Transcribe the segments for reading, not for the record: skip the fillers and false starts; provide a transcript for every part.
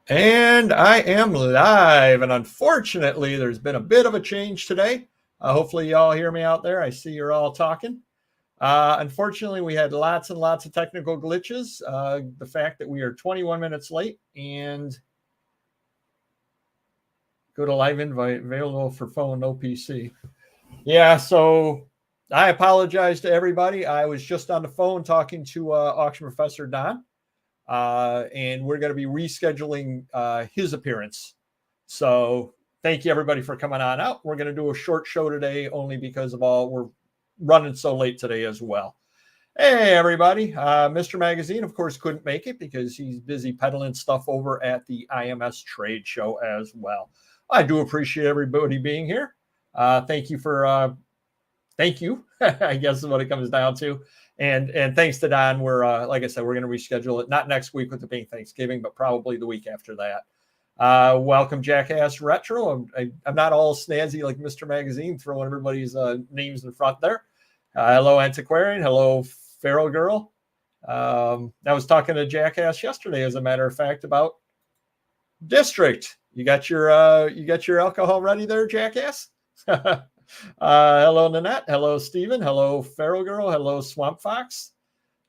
And I am live, and unfortunately, there's been a bit of a change today. Hopefully, y'all hear me out there. I see you're all talking. Unfortunately, we had lots and lots of technical glitches. The fact that we are 21 minutes late and go to live invite available for phone, no PC. Yeah, so I apologize to everybody. I was just on the phone talking to Auction Professor Don. And we're going to be rescheduling his appearance. So thank you everybody for coming on out. We're going to do a short show today only because of we're running so late today as well. Hey everybody, Mr. Magazine of course couldn't make it because he's busy peddling stuff over at the IMS trade show as well. I do appreciate everybody being here. Thank you for thank you, I guess is what it comes down to. And thanks to Don, we're like I said, we're going to reschedule it, not next week with it being Thanksgiving, but probably the week after that. Welcome, Jackass Retro. I'm not all snazzy like Mr. Magazine, throwing everybody's names in front there. Hello, Antiquarian. Hello, Feral Girl. I was talking to Jackass yesterday, as a matter of fact, about District. You got your alcohol ready there, Jackass? Hello, Nanette. Hello, Stephen. Hello, Feral Girl. Hello, Swamp Fox.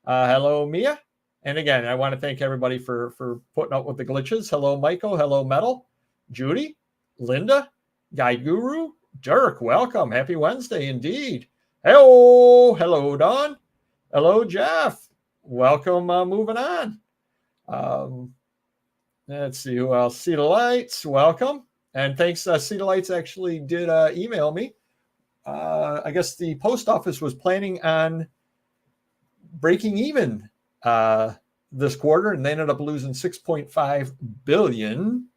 Hello, Mia. And again, I want to thank everybody for putting up with the glitches. Hello, Michael. Hello, Metal. Judy. Linda. Guy Guru. Dirk, welcome. Happy Wednesday indeed. Hello, Dawn. Hello, Jeff. Welcome. Moving on. Let's see who else. See the Lights. Welcome. And thanks. See the Lights actually did email me. I guess the post office was planning on breaking even this quarter, and they ended up losing $6.5 billion.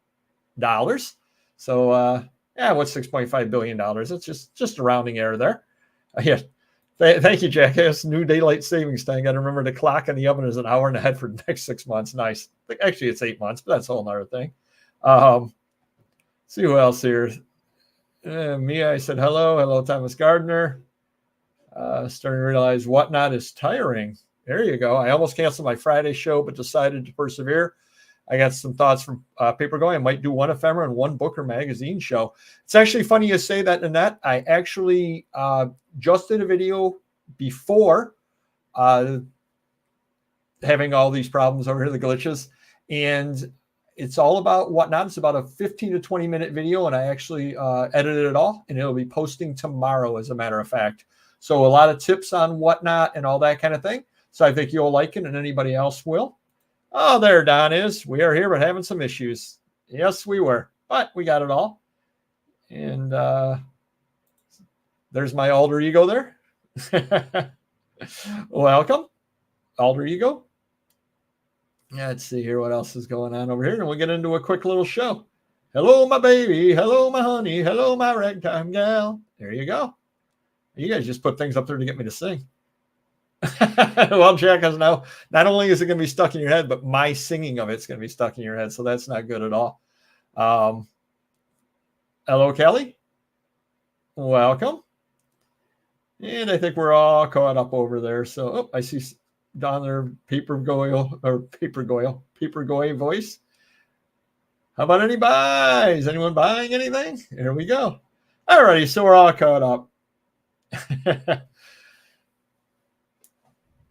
So, yeah, what's $6.5 billion? It's just a rounding error there. Yeah. Thank you, Jackass. New daylight savings time. Got to remember the clock in the oven is an hour and a half for the next 6 months. Nice. Actually, it's 8 months, but that's a whole nother thing. See who else here. Mia, I said hello. Hello, Thomas Gardner. Starting to realize Whatnot is tiring. There you go. I almost canceled my Friday show, but decided to persevere. I got some thoughts from Papergoy. I might do one ephemera and one Booker magazine show. It's actually funny you say that, Nanette. I actually just did a video before having all these problems over here, the glitches. And it's all about Whatnot. It's about a 15 to 20 minute video, and I actually edited it all, and it'll be posting tomorrow, as a matter of fact. So a lot of tips on Whatnot and all that kind of thing. So I think you'll like it, and anybody else will. Oh, there Don is. We are here, but having some issues. Yes, we were, but we got it all. And there's my alter ego there. Welcome, alter ego. Let's see here what else is going on over here, and we'll get into a quick little show. Hello, my baby. Hello, my honey. Hello, my ragtime gal. There you go. You guys just put things up there to get me to sing. Well, Jack, as now, not only is it going to be stuck in your head, but my singing of it's going to be stuck in your head. So that's not good at all. Hello, Kelly. Welcome. And I think we're all caught up over there. So I see down there Papergoy voice. How about any buys? Anyone buying anything? Here we go. All righty, so we're all caught up.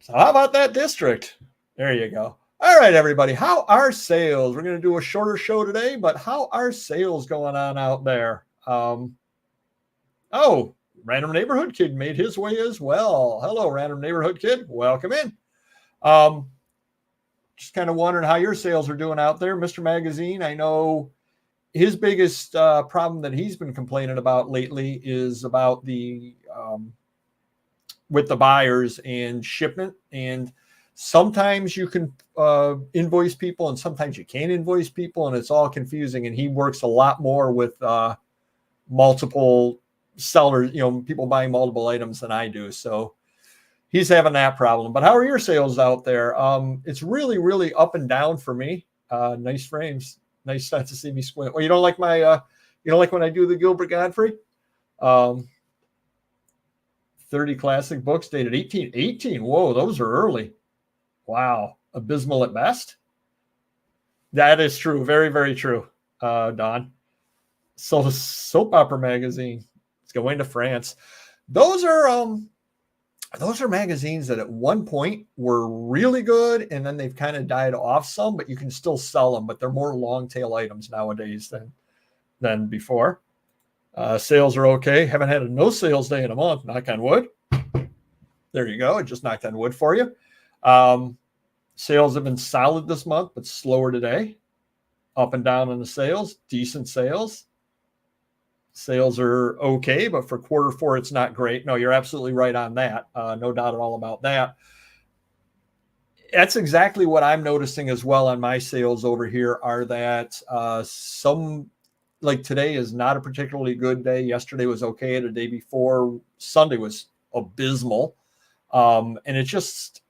So how about that District? There you go. All right, everybody. How are sales? We're going to do a shorter show today, but how are sales going on out there? Random Neighborhood Kid made his way as well. Hello, Random Neighborhood Kid. Welcome in. Just kind of wondering how your sales are doing out there. Mr. Magazine, I know his biggest problem that he's been complaining about lately is about the with the buyers and shipment. And sometimes you can invoice people and sometimes you can't invoice people, and it's all confusing. And he works a lot more with multiple sellers, people buying multiple items than I do. So he's having that problem. But how are your sales out there? It's really, really up and down for me. Nice frames. Nice to see me squint. Well, you don't like my, you don't like when I do the Gilbert Godfrey? 30 classic books dated 1818. Whoa, those are early. Wow. Abysmal at best. That is true. Very, very true, Don. So the soap opera magazine is going to France. Those are magazines that at one point were really good, and then they've kind of died off some, but you can still sell them. But they're more long tail items nowadays than before. Sales are okay. Haven't had a no sales day in a month. Knock on wood. There you go. I just knocked on wood for you. Sales have been solid this month, but slower today. Up and down on the sales. Decent sales. Sales are okay, but for quarter four, it's not great. No, you're absolutely right on that. No doubt at all about that. That's exactly what I'm noticing as well on my sales over here are that some, like today is not a particularly good day. Yesterday was okay. The day before, Sunday was abysmal. And it's just,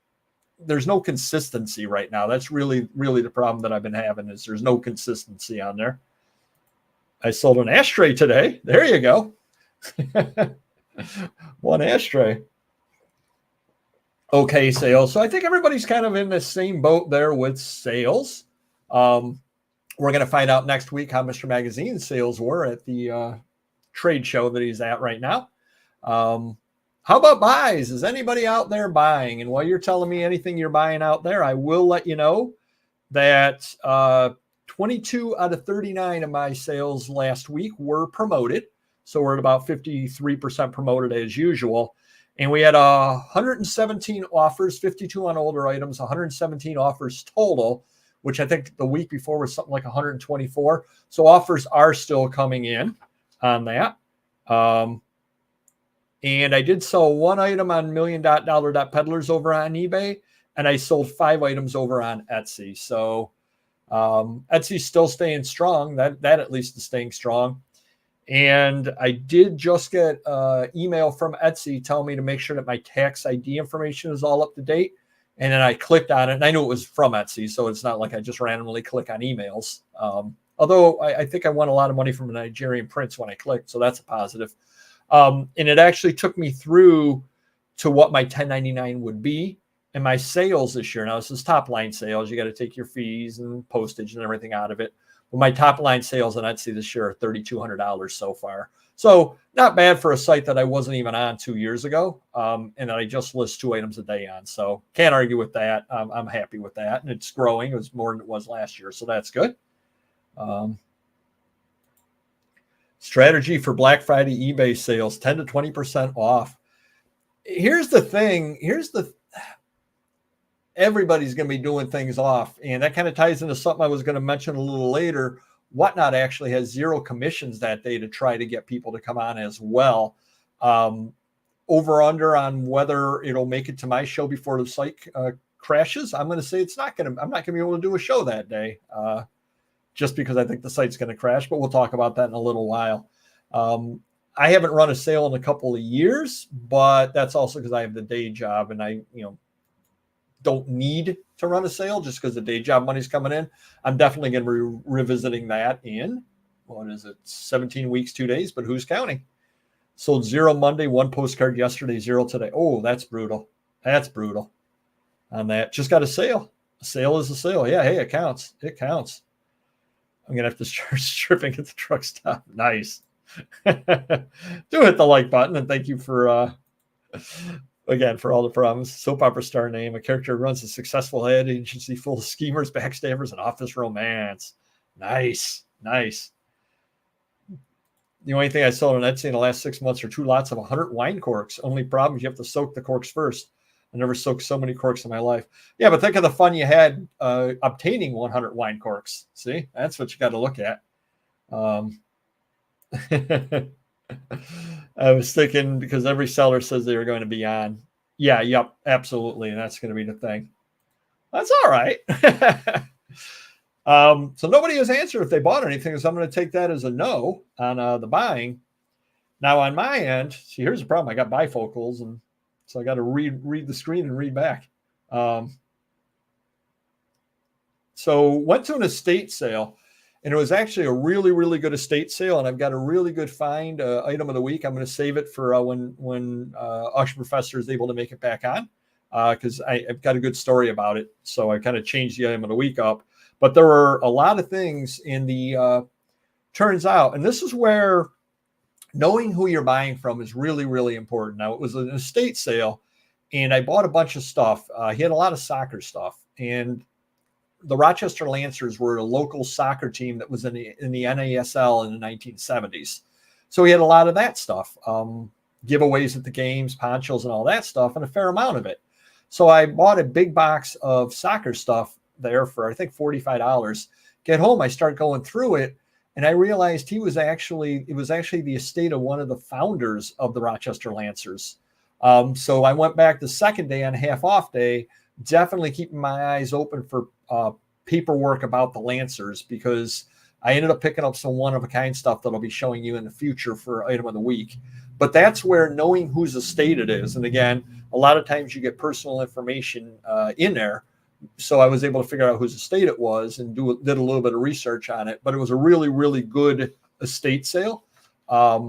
there's no consistency right now. That's really, really the problem that I've been having is there's no consistency on there. I sold an ashtray today. There you go. One ashtray. Okay, sales. So I think everybody's kind of in the same boat there with sales. We're going to find out next week how Mr. Magazine's sales were at the trade show that he's at right now. How about buys? Is anybody out there buying? And while you're telling me anything you're buying out there, I will let you know that 22 out of 39 of my sales last week were promoted. So we're at about 53% promoted as usual. And we had 117 offers, 52 on older items, 117 offers total, which I think the week before was something like 124. So offers are still coming in on that. And I did sell one item on million.dollar.peddlers over on eBay, and I sold 5 items over on Etsy. So Etsy's still staying strong. That at least is staying strong. And I did just get an email from Etsy telling me to make sure that my tax ID information is all up to date. And then I clicked on it, and I knew it was from Etsy, so it's not like I just randomly click on emails. Although I think I won a lot of money from a Nigerian prince when I clicked, so that's a positive. And it actually took me through to what my 1099 would be and my sales this year. Now, this is top line sales. You got to take your fees and postage and everything out of it. But my top line sales on Etsy this year are $3,200 so far. So not bad for a site that I wasn't even on 2 years ago. And that I just list 2 items a day on. So can't argue with that. I'm happy with that. And it's growing. It was more than it was last year. So that's good. Strategy for Black Friday eBay sales, 10 to 20% off. Here's the thing. Everybody's going to be doing things off. And that kind of ties into something I was going to mention a little later. Whatnot actually has 0 commissions that day to try to get people to come on as well. Over under on whether it'll make it to my show before the site crashes. I'm going to say I'm not going to be able to do a show that day. Just because I think the site's going to crash, but we'll talk about that in a little while. I haven't run a sale in a couple of years, but that's also because I have the day job and I, don't need to run a sale just because the day job money's coming in. I'm definitely going to be revisiting that in, 17 weeks, 2 days, but who's counting? Sold 0 Monday, 1 postcard yesterday, 0 today. Oh, that's brutal. That's brutal on that. Just got a sale. A sale is a sale. Yeah, hey, it counts. It counts. I'm going to have to start stripping at the truck stop. Nice. Do hit the like button. And thank you for, again, for all the problems. Soap opera star name. A character who runs a successful ad agency full of schemers, backstabbers, and office romance. Nice. Nice. The only thing I sold on Etsy in the last 6 months are 2 lots of 100 wine corks. Only problem is you have to soak the corks first. I never soaked so many corks in my life. Yeah, but think of the fun you had obtaining 100 wine corks. See, that's what you got to look at. I was thinking because every seller says they were going to be on. Yeah, yep, absolutely. And that's going to be the thing. That's all right. So nobody has answered if they bought anything. So I'm going to take that as a no on the buying. Now on my end, see, here's the problem. I got bifocals and so I got to read the screen and read back. So went to an estate sale, and it was actually a really, really good estate sale. And I've got a really good find item of the week. I'm going to save it for when Auction Professor is able to make it back on because I've got a good story about it. So I kind of changed the item of the week up. But there were a lot of things in the turns out, and this is where knowing who you're buying from is really, really important. Now, it was an estate sale, and I bought a bunch of stuff. He had a lot of soccer stuff, and the Rochester Lancers were a local soccer team that was in the NASL in the 1970s. So he had a lot of that stuff, giveaways at the games, ponchos, and all that stuff, and a fair amount of it. So I bought a big box of soccer stuff there for, I think, $45. Get home, I start going through it, and I realized it was actually the estate of one of the founders of the Rochester Lancers. So I went back the second day on half off day, definitely keeping my eyes open for paperwork about the Lancers, because I ended up picking up some one-of-a-kind stuff that I'll be showing you in the future for item of the week. But that's where knowing whose estate it is. And again, a lot of times you get personal information in there. So I was able to figure out whose estate it was and did a little bit of research on it. But it was a really, really good estate sale. A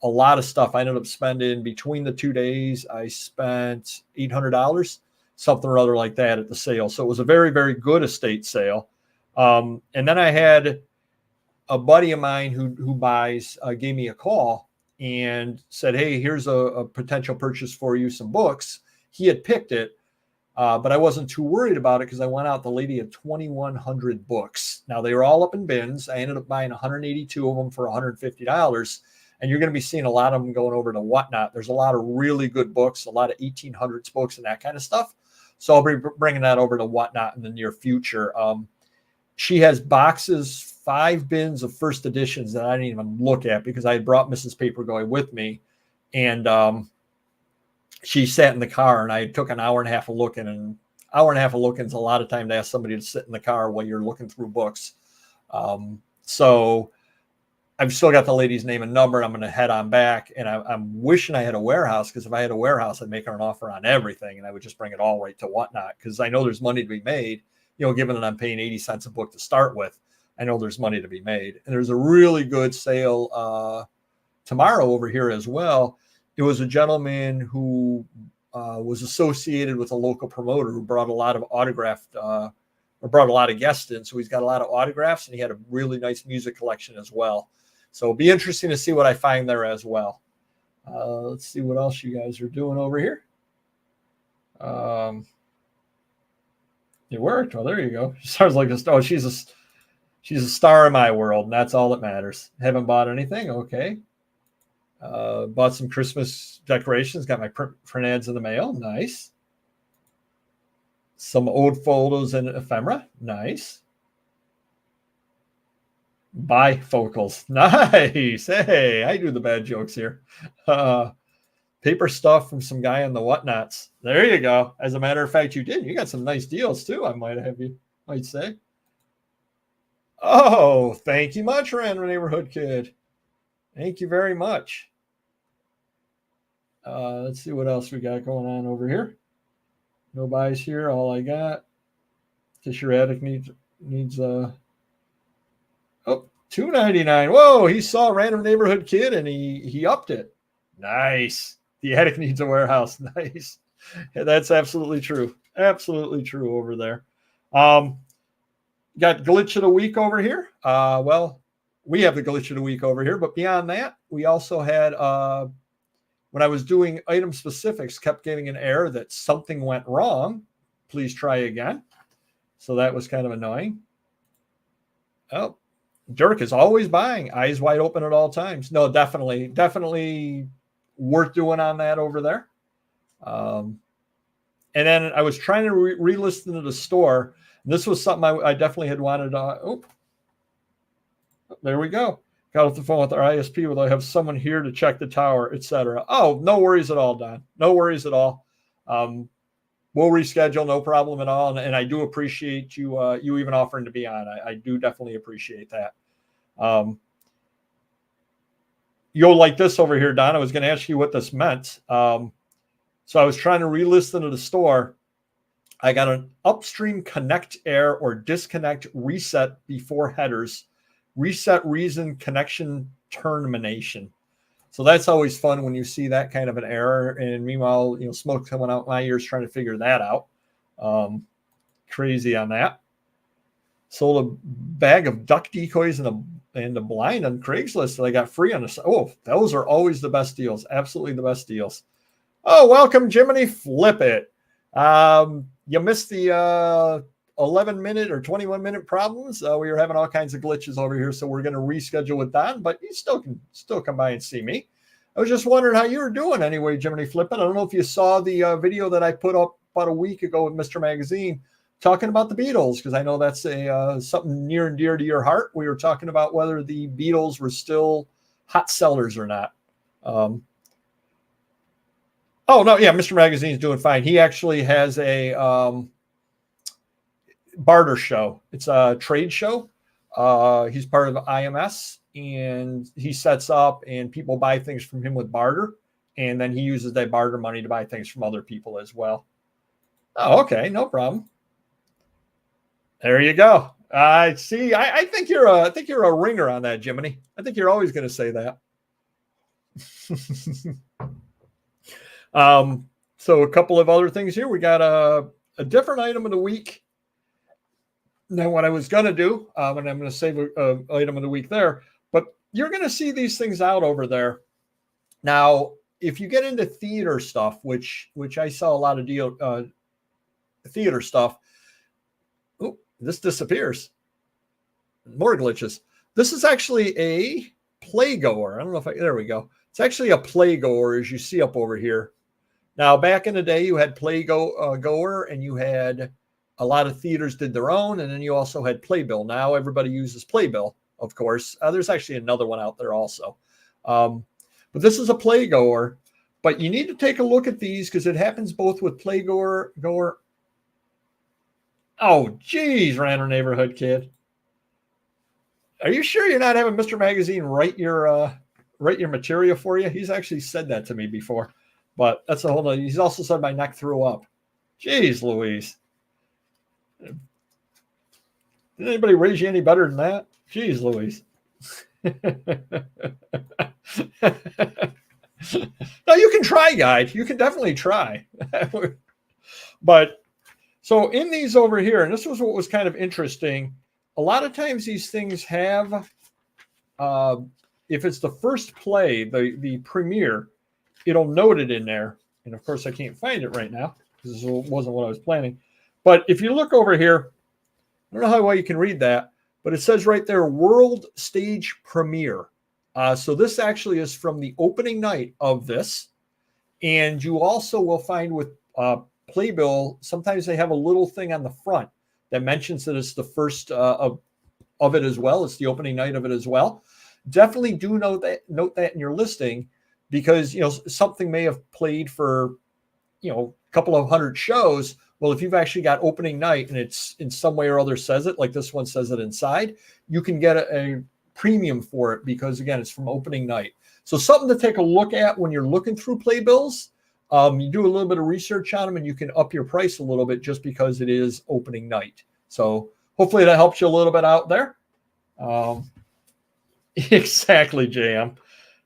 lot of stuff I ended up spending between the 2 days. I spent $800, something or other like that at the sale. So it was a very, very good estate sale. And then I had a buddy of mine who buys gave me a call and said, hey, here's a potential purchase for you, some books. He had picked it, but I wasn't too worried about it because I went out. The lady had 2,100 books. Now, they were all up in bins. I ended up buying 182 of them for $150. And you're going to be seeing a lot of them going over to Whatnot. There's a lot of really good books, a lot of 1800s books and that kind of stuff. So I'll be bringing that over to Whatnot in the near future. She has boxes, 5 bins of first editions that I didn't even look at because I had brought Mrs. Papergoy with me. And she sat in the car, and I took an hour and a half of looking. And hour and a half of looking is a lot of time to ask somebody to sit in the car while you're looking through books. So I've still got the lady's name and number. I'm going to head on back, and I'm wishing I had a warehouse, because if I had a warehouse, I'd make her an offer on everything, and I would just bring it all right to Whatnot, because I know there's money to be made. You know, given that I'm paying 80 cents a book to start with, I know there's money to be made. And there's a really good sale tomorrow over here as well. It was a gentleman who was associated with a local promoter who brought a lot of autographed or brought a lot of guests in. So he's got a lot of autographs, and he had a really nice music collection as well. So it'll be interesting to see what I find there as well. Let's see what else you guys are doing over here. It worked. Well, there you go. She sounds like a star. She's a star in my world, and that's all that matters. Haven't bought anything. Okay. Bought some Christmas decorations. Got my print ads in the mail. Nice. Some old photos and ephemera. Nice. Bifocals. Nice. Hey, I do the bad jokes here. Paper stuff from some guy on the Whatnots. There you go. As a matter of fact, you did. You got some nice deals too, I might say. Oh, thank you much, Random Neighborhood Kid. Thank you very much. Let's see what else we got going on over here. No buys here. All I got. Fisher Attic needs $2.99. Whoa, he saw Random Neighborhood Kid and he upped it. Nice. The attic needs a warehouse. Nice. Yeah, that's absolutely true. Absolutely true over there. Got glitch of the week over here. Well, we have the glitch of the week over here, but beyond that, we also had when I was doing item specifics, kept getting an error that something went wrong. Please try again. So that was kind of annoying. Oh, Dirk is always buying, eyes wide open at all times. No, definitely worth doing on that over there. And then I was trying to relist into the store. This was something I definitely had wanted to. There we go. Got off the phone with our ISP. Will I have someone here to check the tower, etc.? Oh, no worries at all, Don. No worries at all. We'll reschedule, no problem at all. And I do appreciate you even offering to be on. I do definitely appreciate that. You'll like this over here, Don. I was going to ask you what this meant. So I was trying to relist into the store. I got an upstream connect error or disconnect reset before headers. Reset reason connection termination. So that's always fun when you see that kind of an error. And meanwhile, smoke coming out my ears trying to figure that out. Crazy on that. Sold a bag of duck decoys and a blind on Craigslist that I got free on the. Oh, those are always the best deals. Absolutely the best deals. Oh, welcome, Jiminy. Flip it. You missed the 11-minute or 21-minute problems. We were having all kinds of glitches over here, so we're going to reschedule with Don, but you still can come by and see me. I was just wondering how you were doing anyway, Jiminy Flippin'. I don't know if you saw the video that I put up about a week ago with Mr. Magazine talking about the Beatles, because I know that's something near and dear to your heart. We were talking about whether the Beatles were still hot sellers or not. Oh, no, yeah, Mr. Magazine's doing fine. He actually has a barter show. It's a trade show. He's part of IMS, and he sets up and people buy things from him with barter, and then he uses that barter money to buy things from other people as well. Oh, okay, no problem. There you go. I see. I think you're a ringer on that, Jiminy. I think you're always going to say that. So a couple of other things here. We got a different item of the week than what I was going to do, and I'm going to save an item of the week there. But you're going to see these things out over there. Now, if you get into theater stuff, which I saw a lot of theater stuff. Oh, this disappears. More glitches. This is actually a playgoer. I don't know if there we go. It's actually a playgoer, as you see up over here. Now, back in the day, you had goer, and you had a lot of theaters did their own, and then you also had playbill. Now everybody uses playbill, of course. There's actually another one out there also. But this is a playgoer. But you need to take a look at these because it happens both with playgoer. Oh, geez, Random Neighborhood Kid. Are you sure you're not having Mr. Magazine write your material for you? He's actually said that to me before, but that's a whole other. He's also said my neck threw up. Jeez, Louise. Did anybody raise you any better than that? Jeez, Louise. No, you can try, guys. You can definitely try. But so in these over here, and this was what was kind of interesting. A lot of times these things have, if it's the first play, the premiere, it'll note it in there. And of course, I can't find it right now because this wasn't what I was planning. But if you look over here, I don't know how well you can read that, but it says right there, World Stage Premiere. So this actually is from the opening night of this. And you also will find with Playbill, sometimes they have a little thing on the front that mentions that it's the first of it as well. It's the opening night of it as well. Definitely do note that in your listing, because something may have played for a couple of hundred shows. Well, if you've actually got opening night and it's in some way or other says it, like this one says it inside, you can get a premium for it because, again, it's from opening night. So something to take a look at when you're looking through playbills. You do a little bit of research on them and you can up your price a little bit just because it is opening night. So hopefully that helps you a little bit out there. Exactly, JM.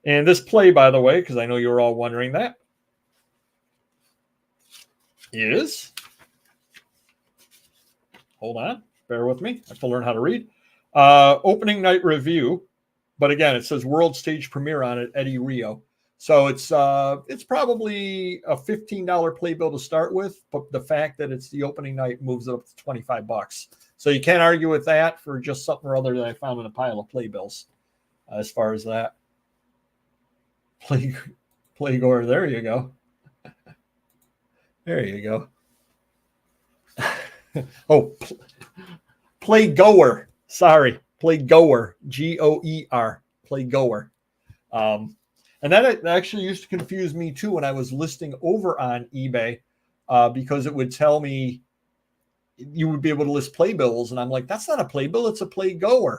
And this play, by the way, because I know you were all wondering that, is, hold on, bear with me. I have to learn how to read. Opening night review. But again, it says World Stage Premiere on it, Eddie Rio. So it's probably a $15 playbill to start with, but the fact that it's the opening night moves it up to $25. So you can't argue with that for just something or other that I found in a pile of playbills. As far as that, Playgoer, there you go. There you go. Oh, Playgoer. Sorry, Playgoer. Goer. Playgoer. And that actually used to confuse me too when I was listing over on eBay, because it would tell me you would be able to list playbills, and I'm like, that's not a playbill, it's a playgoer.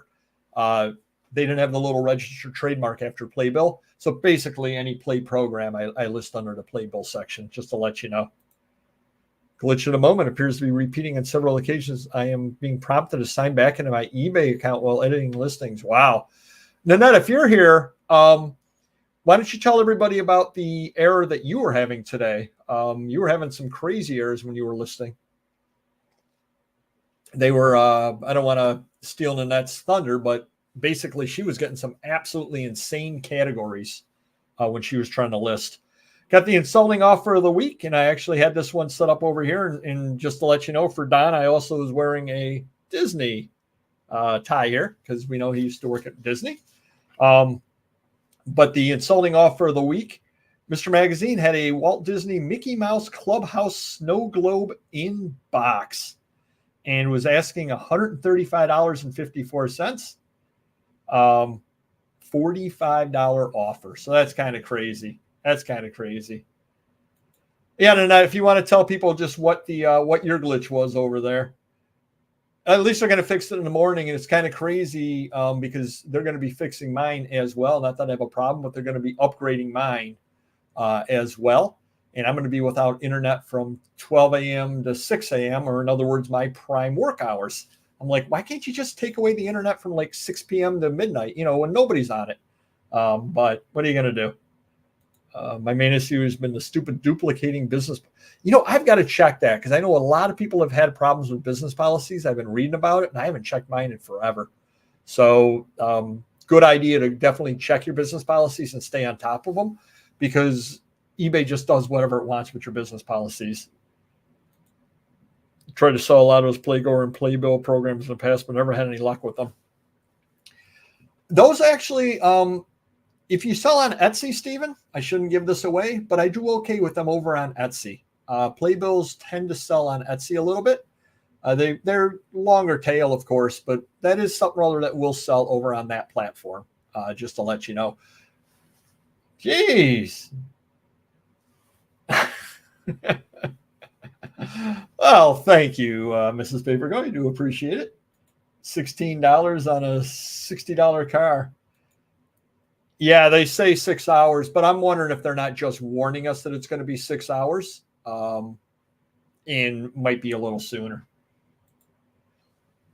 They didn't have the little registered trademark after playbill. So basically any play program I list under the playbill section, just to let you know. Glitch at the moment appears to be repeating on several occasions. I am being prompted to sign back into my eBay account while editing listings. Wow. Nanette, if you're here, why don't you tell everybody about the error that you were having today? You were having some crazy errors when you were listing. they were, I don't want to steal Nanette's thunder, but basically she was getting some absolutely insane categories when she was trying to list. Got the insulting offer of the week, and I actually had this one set up over here. And just to let you know, for Don, I also was wearing a Disney tie here because we know he used to work at Disney. But the insulting offer of the week, Mr. Magazine had a Walt Disney Mickey Mouse Clubhouse Snow Globe in box and was asking $135.54. $45 offer. So that's kind of crazy. That's kind of crazy. Yeah, and if you want to tell people just what the what your glitch was over there, at least they're going to fix it in the morning, and it's kind of crazy because they're going to be fixing mine as well. Not that I have a problem, but they're going to be upgrading mine as well. And I'm going to be without internet from 12 a.m. to 6 a.m., or in other words, my prime work hours. I'm like, why can't you just take away the internet from like 6 p.m. to midnight, when nobody's on it? But what are you going to do? My main issue has been the stupid duplicating business. I've got to check that because I know a lot of people have had problems with business policies. I've been reading about it, and I haven't checked mine in forever. So good idea to definitely check your business policies and stay on top of them, because eBay just does whatever it wants with your business policies. Tried to sell a lot of those Playgoy and Playbill programs in the past, but never had any luck with them. Those actually, if you sell on Etsy, Stephen, I shouldn't give this away, but I do okay with them over on Etsy. Playbills tend to sell on Etsy a little bit. They're longer tail, of course, but that is something or other that will sell over on that platform, just to let you know. Jeez. Well, thank you, Mrs. Papergoy. I do appreciate it. $16 on a $60 car. Yeah, they say 6 hours, but I'm wondering if they're not just warning us that it's going to be 6 hours, and might be a little sooner.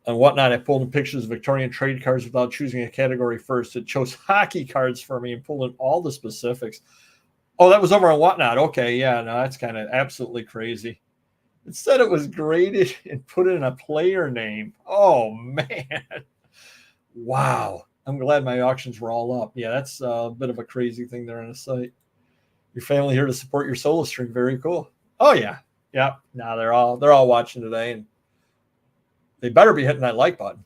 And whatnot, I pulled in pictures of Victorian trade cards without choosing a category first. It chose hockey cards for me and pulled in all the specifics. Oh, that was over on Whatnot. Okay, yeah, no, that's kind of absolutely crazy. It said it was graded and put in a player name. Oh, man. Wow. I'm glad my auctions were all up. Yeah, that's a bit of a crazy thing there on the site. Your family here to support your solo stream. Very cool. Oh, yeah. Yeah. Now they're all watching today, and they better be hitting that like button.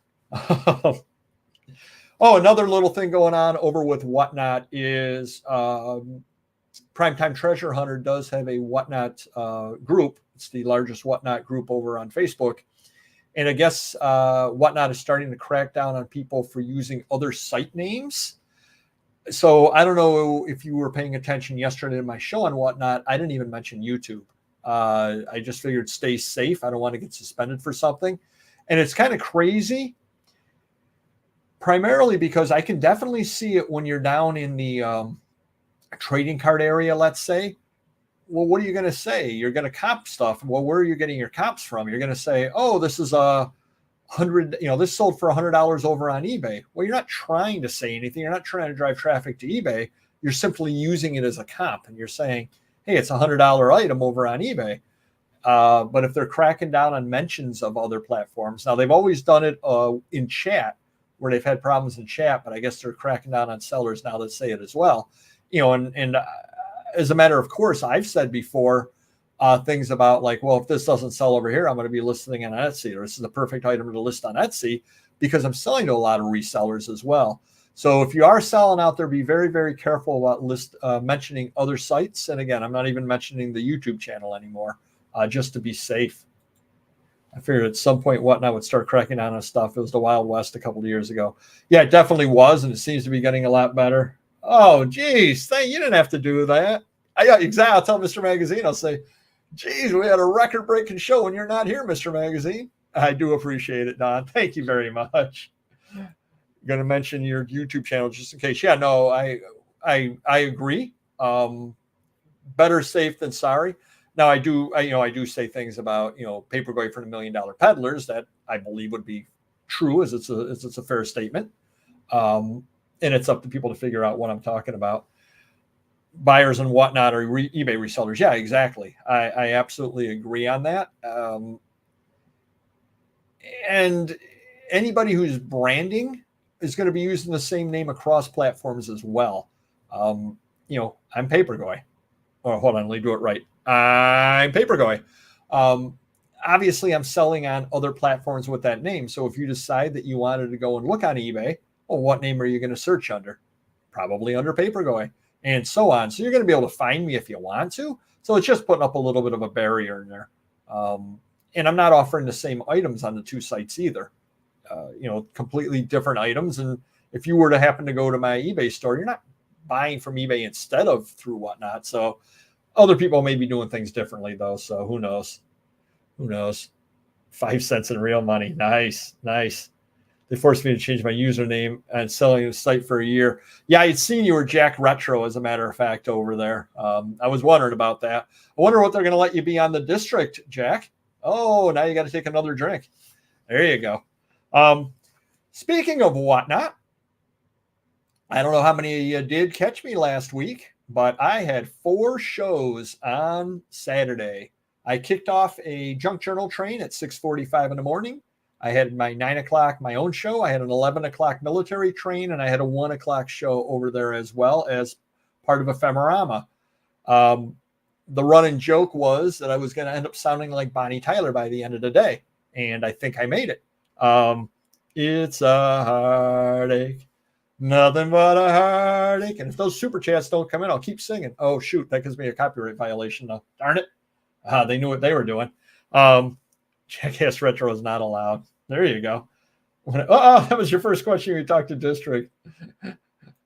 Oh, another little thing going on over with Whatnot is Primetime Treasure Hunter does have a Whatnot group. It's the largest Whatnot group over on Facebook. And I guess Whatnot is starting to crack down on people for using other site names. So I don't know if you were paying attention yesterday to my show on Whatnot. I didn't even mention YouTube. I just figured stay safe. I don't want to get suspended for something. And it's kind of crazy, primarily because I can definitely see it when you're down in the trading card area, let's say. Well, what are you going to say? You're going to comp stuff. Well, where are you getting your comps from? You're going to say, oh, this is this sold for $100 over on eBay. Well, you're not trying to say anything. You're not trying to drive traffic to eBay. You're simply using it as a comp, and you're saying, hey, it's a $100 item over on eBay. But if they're cracking down on mentions of other platforms, now they've always done it in chat, where they've had problems in chat, but I guess they're cracking down on sellers now that say it as well. And as a matter of course, I've said before things about like, well, if this doesn't sell over here, I'm going to be listing on Etsy, or this is the perfect item to list on Etsy, because I'm selling to a lot of resellers as well. So if you are selling out there, be very, very careful about mentioning other sites. And again, I'm not even mentioning the YouTube channel anymore, just to be safe. I figured at some point Whatnot would start cracking down on stuff. It was the Wild West a couple of years ago. Yeah, it definitely was, and it seems to be getting a lot better. Oh, geez, you didn't have to do that. Exactly. I'll tell Mr. Magazine, I'll say, geez, we had a record-breaking show when you're not here, Mr. Magazine. I do appreciate it, Don. Thank you very much. I'm going to mention your YouTube channel just in case. Yeah, no, I agree. Better safe than sorry. Now, I do say things about, Papergoy for the $1 Million Peddlers that I believe would be true, as it's a fair statement. And it's up to people to figure out what I'm talking about. Buyers and Whatnot or eBay resellers. Yeah, exactly. I absolutely agree on that. And anybody who's branding is going to be using the same name across platforms as well. I'm Papergoy. Oh, hold on, let me do it right. I'm Papergoy. Obviously, I'm selling on other platforms with that name. So if you decide that you wanted to go and look on eBay, well, what name are you going to search under? Probably under Papergoy, and so on. So you're going to be able to find me if you want to. So it's just putting up a little bit of a barrier in there. And I'm not offering the same items on the two sites either. Completely different items. And if you were to happen to go to my eBay store, you're not buying from eBay instead of through whatnot. So other people may be doing things differently though. So who knows? 5 cents in real money. Nice. They forced me to change my username and selling the site for a year. Yeah, I'd seen you were Jack Retro, as a matter of fact, over there. I was wondering about that. I wonder what they're going to let you be on the district, Jack. Oh, now you got to take another drink. There you go. Speaking of whatnot, I don't know how many of you did catch me last week, but I had 4 shows on Saturday. I kicked off a junk journal train at 6:45 in the morning. I had my 9 o'clock, my own show. I had an 11 o'clock military train, and I had a 1 o'clock show over there as well as part of Ephemerama. The running joke was that I was going to end up sounding like Bonnie Tyler by the end of the day, and I think I made it. It's a heartache, nothing but a heartache. And if those super chats don't come in, I'll keep singing. Oh, shoot, that gives me a copyright violation, though. Darn it. They knew what they were doing. Jackass Retro is not allowed. There you go. Oh, that was your first question. We talked to district.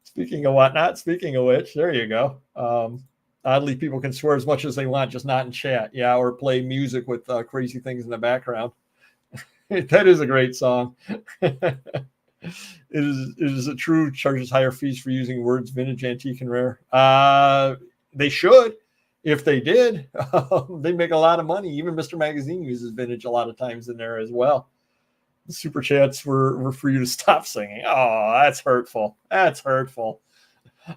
Speaking of whatnot, speaking of which, there you go. Oddly, people can swear as much as they want, just not in chat. Yeah, or play music with crazy things in the background. That is a great song. It is a true charges higher fees for using words vintage, antique, and rare. They should. If they did, they make a lot of money. Even Mr. Magazine uses vintage a lot of times in there as well. The super chats were for you to stop singing. Oh, that's hurtful. That's hurtful.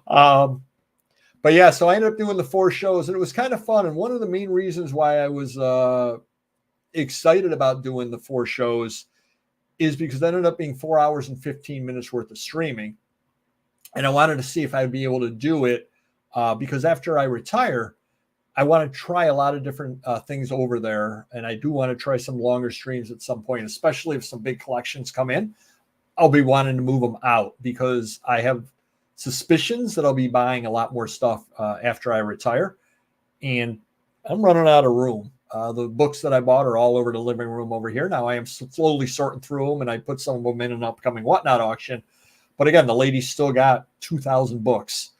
But yeah, so I ended up doing the 4 shows, and it was kind of fun. And one of the main reasons why I was excited about doing the 4 shows is because it ended up being 4 hours and 15 minutes worth of streaming. And I wanted to see if I'd be able to do it because after I retire, I want to try a lot of different things over there. And I do want to try some longer streams at some point, especially if some big collections come in. I'll be wanting to move them out because I have suspicions that I'll be buying a lot more stuff after I retire. And I'm running out of room. The books that I bought are all over the living room over here. Now I am slowly sorting through them, and I put some of them in an upcoming whatnot auction. But again, the lady's still got 2,000 books.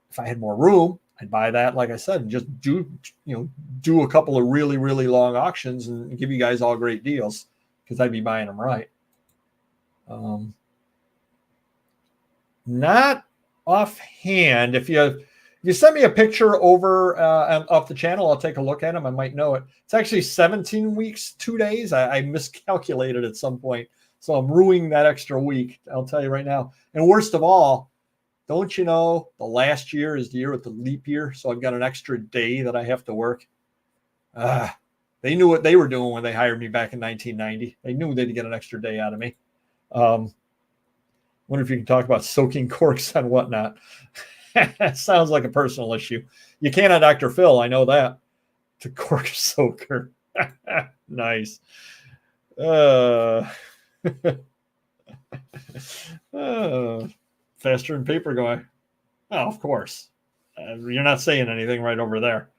If I had more room, I'd buy that, like I said, and just do a couple of really, really long auctions and give you guys all great deals because I'd be buying them right. Not offhand. If you send me a picture over off the channel, I'll take a look at them. I might know it. It's actually 17 weeks, 2 days. I miscalculated at some point. So I'm ruining that extra week. I'll tell you right now. And worst of all, don't you know the last year is the year with the leap year? So I've got an extra day that I have to work. They knew what they were doing when they hired me back in 1990. They knew they'd get an extra day out of me. Wonder if you can talk about soaking corks and whatnot. That sounds like a personal issue. You can on Dr. Phil. I know that. To cork soaker. Nice. Faster than Papergoy. Oh, of course. You're not saying anything right over there.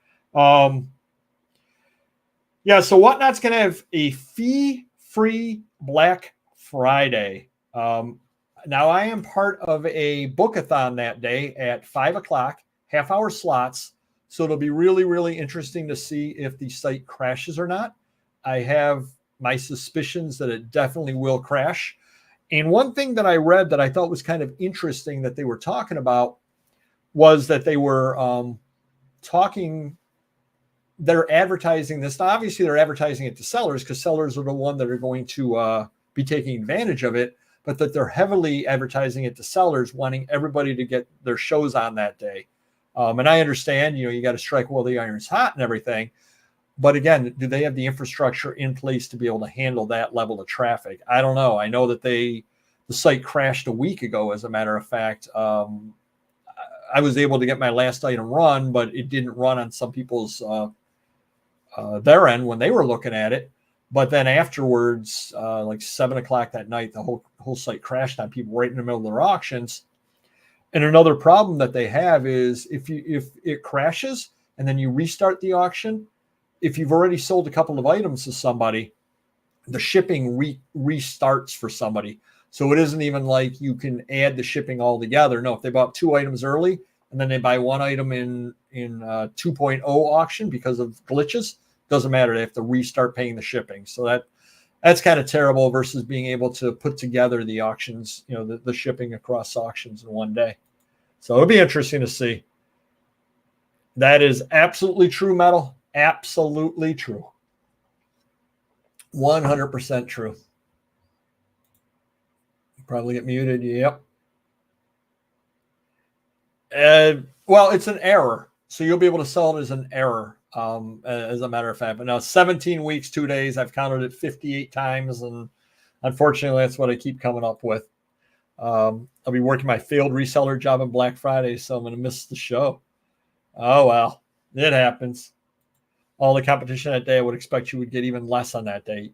Yeah, so Whatnot's going to have a fee-free Black Friday. Now, I am part of a book-a-thon that day at 5 o'clock, half-hour slots. So it'll be really, really interesting to see if the site crashes or not. I have my suspicions that it definitely will crash. And one thing that I read that I thought was kind of interesting that they were talking about was that they were they're advertising this. Now, obviously, they're advertising it to sellers because sellers are the one that are going to be taking advantage of it, but that they're heavily advertising it to sellers, wanting everybody to get their shows on that day. And I understand, you got to strike while the iron's hot and everything. But again, do they have the infrastructure in place to be able to handle that level of traffic? I don't know. I know that the site crashed a week ago, as a matter of fact. I was able to get my last item run, but it didn't run on some people's their end when they were looking at it. But then afterwards, like 7 o'clock that night, the whole site crashed on people right in the middle of their auctions. And another problem that they have is if it crashes and then you restart the auction, if you've already sold a couple of items to somebody, the shipping restarts for somebody. So it isn't even like you can add the shipping all together. No, if they bought 2 items early and then they buy 1 item in 2.0 auction because of glitches, doesn't matter. They have to restart paying the shipping. So that's kind of terrible versus being able to put together the auctions, the shipping across auctions in one day. So it'll be interesting to see. That is absolutely true, Metal. Absolutely true. 100% true. Probably get muted. Yep. Well, it's an error. So you'll be able to sell it as an error, as a matter of fact. But now 17 weeks, 2 days. I've counted it 58 times. And unfortunately, that's what I keep coming up with. I'll be working my failed reseller job on Black Friday, so I'm going to miss the show. Oh, well, it happens. All the competition that day, I would expect you would get even less on that day.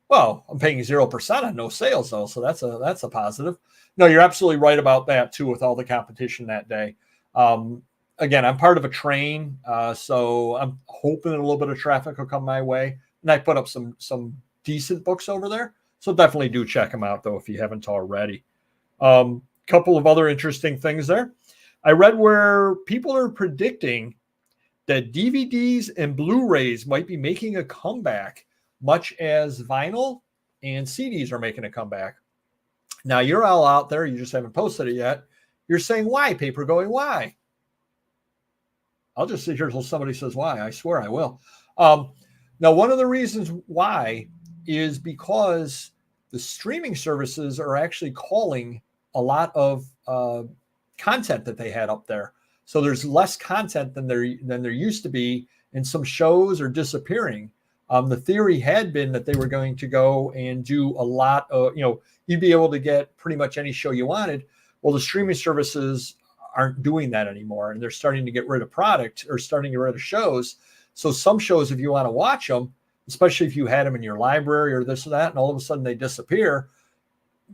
Well, I'm paying 0% on no sales, though, so that's a positive. No, you're absolutely right about that, too, with all the competition that day. Again, I'm part of a train, so I'm hoping a little bit of traffic will come my way. And I put up some decent books over there, so definitely do check them out, though, if you haven't already. Couple of other interesting things there. I read where people are predicting that DVDs and Blu-rays might be making a comeback, much as vinyl and CDs are making a comeback. Now, you're all out there. You just haven't posted it yet. You're saying, why, Papergoy? Why? I'll just sit here until somebody says why. I swear I will. Now, one of the reasons why is because the streaming services are actually calling a lot of content that they had up there. So there's less content than there used to be, and some shows are disappearing. The theory had been that they were going to go and do a lot of, you'd be able to get pretty much any show you wanted. Well, the streaming services aren't doing that anymore, and they're starting to get rid of product or starting to get rid of shows. So some shows, if you want to watch them, especially if you had them in your library or this or that, and all of a sudden they disappear,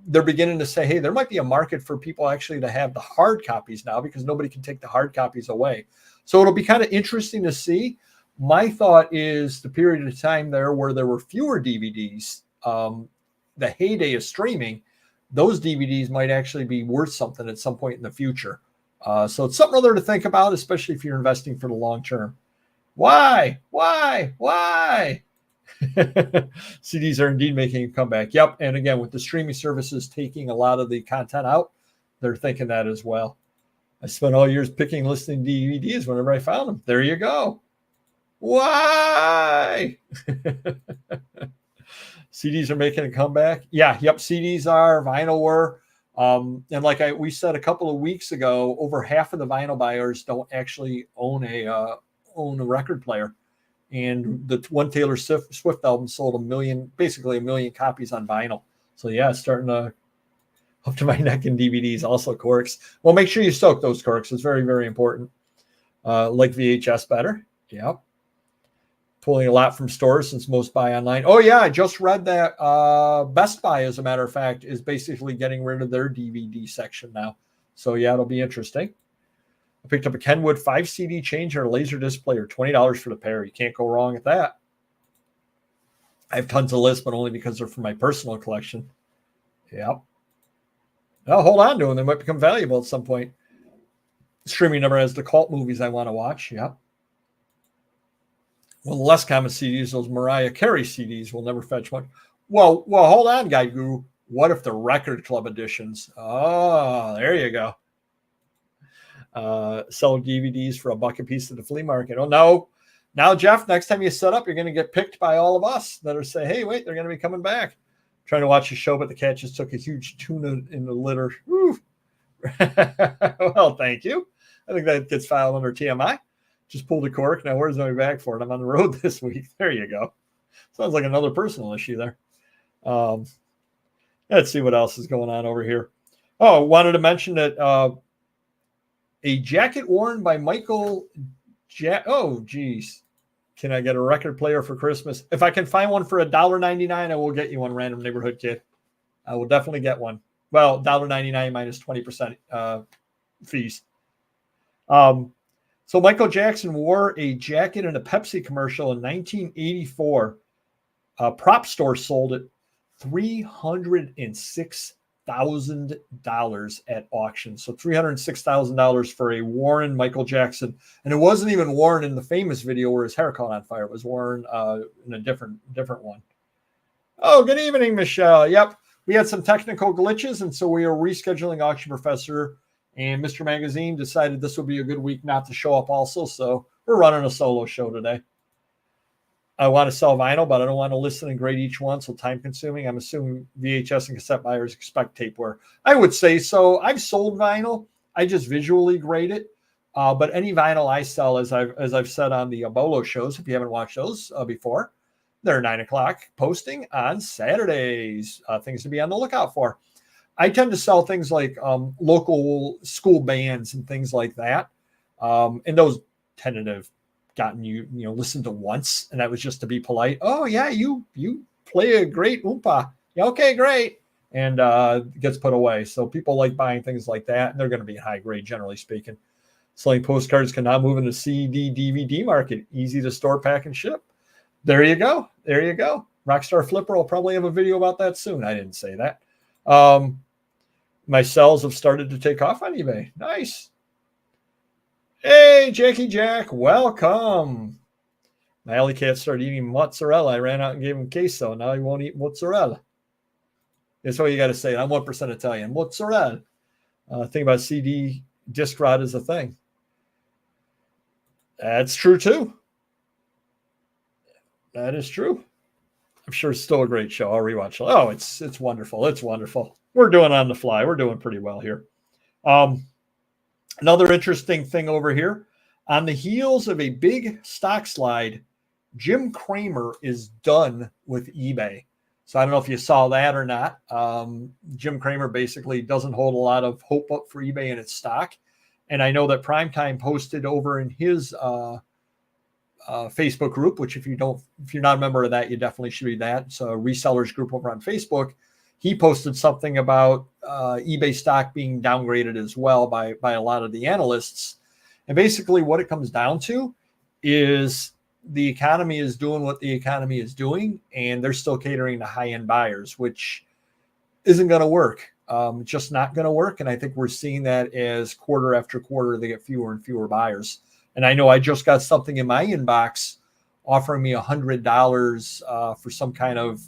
they're beginning to say, hey, there might be a market for people actually to have the hard copies now because nobody can take the hard copies away. So it'll be kind of interesting to see. My thought is the period of time there where there were fewer DVDs, the heyday of streaming, those DVDs might actually be worth something at some point in the future. So it's something other to think about, especially if you're investing for the long term. Why? CDs are indeed making a comeback. Yep. And again, with the streaming services taking a lot of the content out, they're thinking that as well. I spent all years picking, listening to DVDs whenever I found them. There you go. Why? CDs are making a comeback. Yeah. Yep. CDs are, vinyl were. And like we said a couple of weeks ago, over half of the vinyl buyers don't actually own a record player. And the one Taylor Swift album sold basically a million copies on vinyl. So yeah, it's starting to up to my neck in DVDs. Also corks. Well, make sure you soak those corks. It's very, very important. Like VHS better. Yep. Pulling a lot from stores since most buy online. Oh yeah, I just read that Best Buy, as a matter of fact, is basically getting rid of their DVD section now. So yeah, it'll be interesting. I picked up a Kenwood 5 CD changer and a Laserdisc player, $20 for the pair. You can't go wrong at that. I have tons of lists, but only because they're from my personal collection. Yep. I'll hold on to them. They might become valuable at some point. Streaming number has the cult movies I want to watch. Yep. Well, the less common CDs, those Mariah Carey CDs, will never fetch much. Well, hold on, Guy Guru. What if the Record Club editions? Oh, there you go. Sell DVDs for $1 a piece at the flea market. Oh, no. Now, Jeff, next time you set up, you're going to get picked by all of us that are saying, hey, wait, they're going to be coming back. I'm trying to watch a show, but the cat just took a huge tuna in the litter. Well, thank you. I think that gets filed under TMI. Just pulled a cork. Now, where's my bag for it? I'm on the road this week. There you go. Sounds like another personal issue there. Let's see what else is going on over here. Oh, wanted to mention that a jacket worn by Michael oh, geez. Can I get a record player for Christmas? If I can find one for $1.99, I will get you one, random neighborhood kid. I will definitely get one. Well, $1.99 minus 20% fees. So Michael Jackson wore a jacket in a Pepsi commercial in 1984. A prop store sold it $306,000 at auction. So $306,000 for a worn Michael Jackson. And it wasn't even worn in the famous video where his hair caught on fire. It was worn in a different one. Oh, good evening, Michelle. Yep. We had some technical glitches, and so we are rescheduling Auction Professor, and Mr. Magazine decided this would be a good week not to show up also. So we're running a solo show today. I want to sell vinyl, but I don't want to listen and grade each one, so time consuming. I'm assuming VHS and cassette buyers expect tapeware. I would say so. I've sold vinyl. I just visually grade it. But any vinyl I sell, as I've said on the Bolo shows, if you haven't watched those before, they're 9 o'clock posting on Saturdays. Things to be on the lookout for. I tend to sell things like local school bands and things like that. And those tend to have gotten you listened to once, and that was just to be polite. Oh yeah, you play a great oompa. Yeah, okay, great. And gets put away. So people like buying things like that, and they're going to be high grade, generally speaking. Selling postcards can now move into CD, DVD market. Easy to store, pack, and ship. There you go. There you go. Rockstar Flipper will probably have a video about that soon. I didn't say that. My sales have started to take off on eBay. Nice. Hey, Jackie Jack, welcome. My alley cat started eating mozzarella. I ran out and gave him queso. Now he won't eat mozzarella. That's what you got to say. I'm 1% Italian. Mozzarella. Think about CD disc rot is a thing. That's true, too. That is true. I'm sure it's still a great show. I'll rewatch it. Oh, it's wonderful. It's wonderful. We're doing on the fly. We're doing pretty well here. Another interesting thing over here. On the heels of a big stock slide, Jim Cramer is done with eBay. So I don't know if you saw that or not. Jim Cramer basically doesn't hold a lot of hope up for eBay in its stock. And I know that Primetime posted over in his Facebook group, which if you're not a member of that, you definitely should read that. It's a resellers group over on Facebook. He posted something about eBay stock being downgraded as well by a lot of the analysts. And basically what it comes down to is the economy is doing what the economy is doing, and they're still catering to high-end buyers, which isn't going to work. Just not going to work. And I think we're seeing that as quarter after quarter, they get fewer and fewer buyers. And I know I just got something in my inbox offering me $100 for some kind of,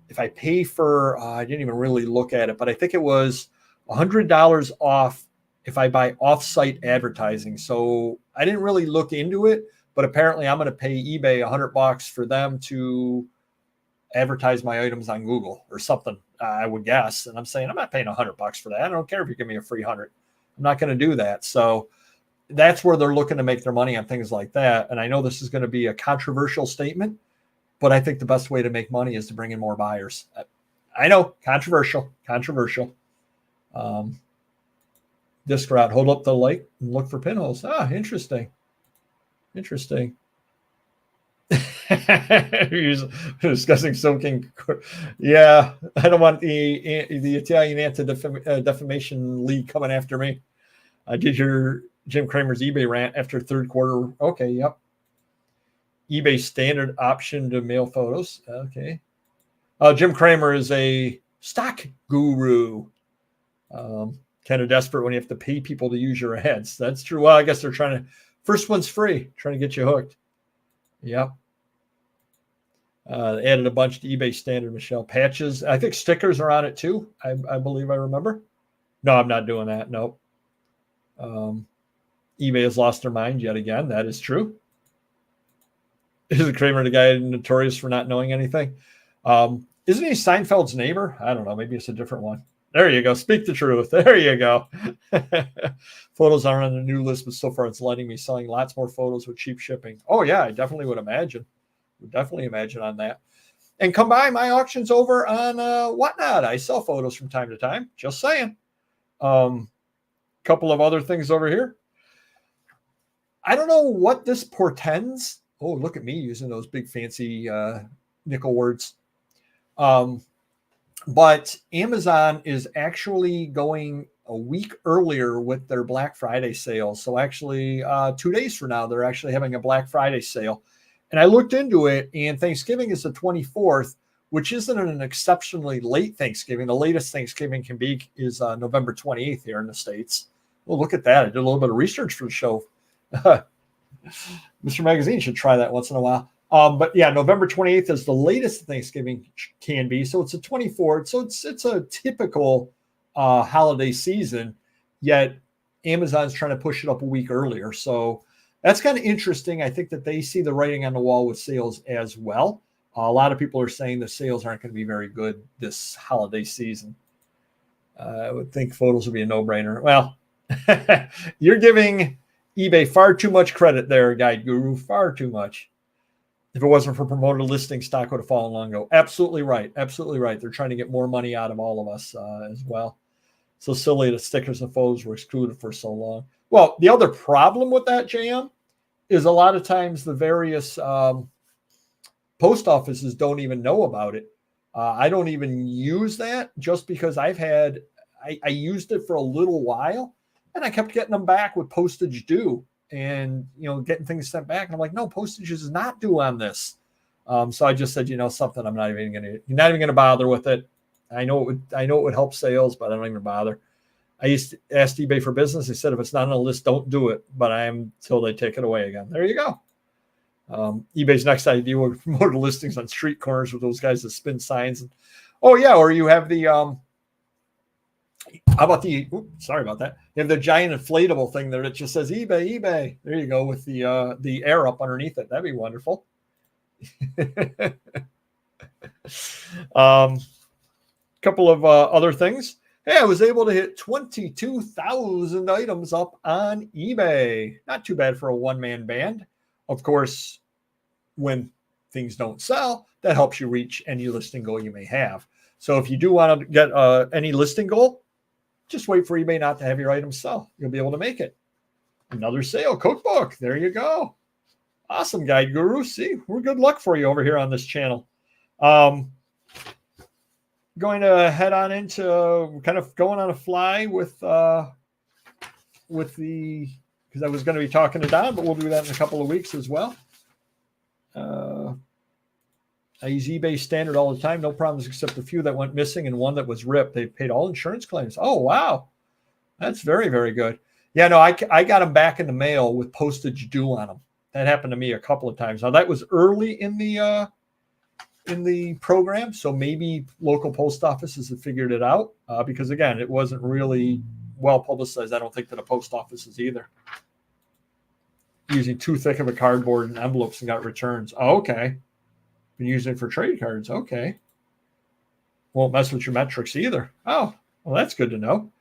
if I pay for, I didn't even really look at it, but I think it was $100 off if I buy off-site advertising. So I didn't really look into it, but apparently I'm going to pay eBay $100 for them to advertise my items on Google or something, I would guess. And I'm saying, I'm not paying $100 for that. I don't care if you give me a free 100. I'm not going to do that. So that's where they're looking to make their money on things like that. And I know this is going to be a controversial statement, but I think the best way to make money is to bring in more buyers. I know, controversial. Disc rot, hold up the light and look for pinholes. Ah, interesting. He's discussing soaking. Yeah, I don't want the Italian Anti-Defamation League coming after me. I did your Jim Cramer's eBay rant after third quarter. Okay, yep. eBay standard option to mail photos. Okay. Jim Cramer is a stock guru. Kind of desperate when you have to pay people to use your ads. That's true. Well, I guess they're trying to, first one's free, trying to get you hooked. Yep. Added a bunch to eBay standard, Michelle. Patches. I think stickers are on it too. I believe I remember. No, I'm not doing that. Nope. eBay has lost their mind yet again. That is true. Is Kramer the guy notorious for not knowing anything? Isn't he Seinfeld's neighbor? I don't know. Maybe it's a different one. There you go. Speak the truth. There you go. Photos aren't on the new list, but so far it's letting me selling lots more photos with cheap shipping. Oh yeah, I definitely would imagine. Would definitely imagine on that. And come by my auctions over on Whatnot. I sell photos from time to time. Just saying. Couple of other things over here. I don't know what this portends. Oh, look at me using those big fancy nickel words. But Amazon is actually going a week earlier with their Black Friday sale. So actually 2 days from now, they're actually having a Black Friday sale. And I looked into it, and Thanksgiving is the 24th, which isn't an exceptionally late Thanksgiving. The latest Thanksgiving can be is November 28th here in the States. Well, look at that. I did a little bit of research for the show. Mr. Magazine should try that once in a while. But yeah, November 28th is the latest Thanksgiving can be. So it's a 24th. So it's a typical holiday season, yet Amazon's trying to push it up a week earlier. So that's kind of interesting. I think that they see the writing on the wall with sales as well. A lot of people are saying the sales aren't going to be very good this holiday season. I would think photos would be a no-brainer. Well, you're giving eBay far too much credit there, Guide Guru, far too much. If it wasn't for promoted listing, stock would have fallen long ago. Absolutely right. Absolutely right. They're trying to get more money out of all of us as well. So silly that stickers and photos were excluded for so long. Well, the other problem with that, JM, is a lot of times the various post offices don't even know about it. I don't even use that just because I used it for a little while, and I kept getting them back with postage due and, getting things sent back. And I'm like, no, postage is not due on this. So I just said, something, I'm not even going to bother with it. I know it would help sales, but I don't even bother. I used to ask eBay for business. They said, if it's not on the list, don't do it. But I am till they take it away again. There you go. eBay's next idea will promote listings on street corners with those guys that spin signs. And, oh yeah. Or you have the, how about sorry about that. You have the giant inflatable thing there that just says eBay. There you go with the air up underneath it. That'd be wonderful. Couple of other things. Hey, I was able to hit 22,000 items up on eBay. Not too bad for a one-man band. Of course, when things don't sell, that helps you reach any listing goal you may have. So if you do want to get any listing goal, just wait for eBay not to have your items sell. You'll be able to make it. Another sale, cookbook. There you go. Awesome, Guide Guru. See, we're good luck for you over here on this channel. Going to head on into kind of going on a fly with because I was going to be talking to Don, but we'll do that in a couple of weeks as well. I use eBay standard all the time. No problems except a few that went missing and one that was ripped. They paid all insurance claims. Oh, wow. That's very, very good. Yeah, no, I got them back in the mail with postage due on them. That happened to me a couple of times. Now, that was early in the program, so maybe local post offices have figured it out because, again, it wasn't really well publicized, I don't think, to the post offices either. Using too thick of a cardboard and envelopes and got returns. Oh, okay. Been using it for trade cards. Okay. Won't mess with your metrics either. Oh, well, that's good to know.